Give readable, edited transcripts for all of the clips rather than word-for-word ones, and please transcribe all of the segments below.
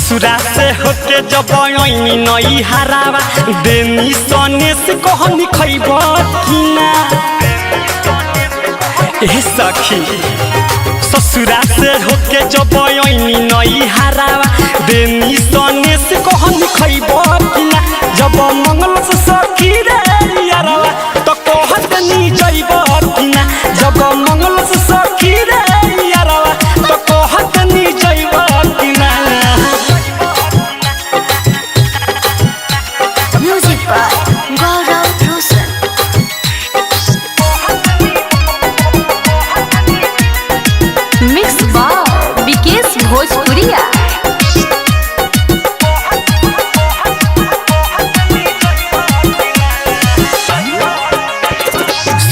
ससुरा से होके जब आईनी नई हरावा देनी सोने से कहनी खइब कि ना ए सखी। ससुरा से होके जब आईनी नई हरावा देनी सोने से कहनी खइब कि ना। जब मंगल से सखी रे यारवा तो कहतनी जइब कि ना। जब मंगल से सखी रे यारवा तो कहतनी जइब कि ना। Music by Gaurav Roshan. Mixed by Vikesh Bhojpuria.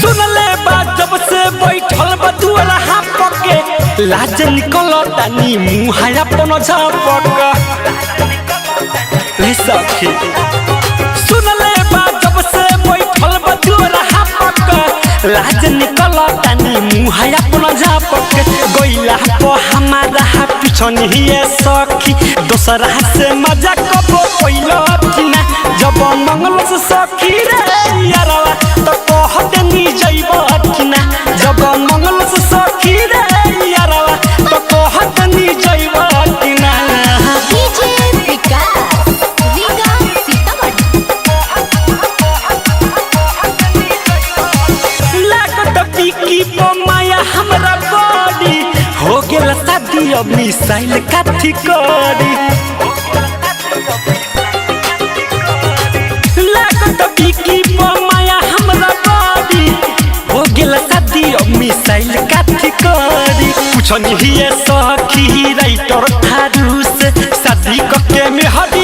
सुनले बा जब से बैठल बदुअला हापके लाज निकल तानी मुँह अपन झापक रे सखी। सुनले बा जब से बैठल बदुअला हापके लाज निकल तानी मुँह अपन झापक। गइला पो हमारा पिछन ही सखी दोसरा से मजा कबो पहिलो कि ना। जब मंगल से सखी रे यारवा तो कहतनी जइब कि ना। जब मंगल से सखी रे यारवा तो कहतनी जइब कि ना। DJ Vikas, Vikas Sitamarhi. लागत पीकी पो माया हमरा बॉडी हो गेल शादी अब मिसाइल काठी करी। लागत पीकी पो माया हमरा बॉडी हो गेल शादी अब मिसाइल काठी करी। पूछनी ही सखी राइटर थारू से शादी कके में हर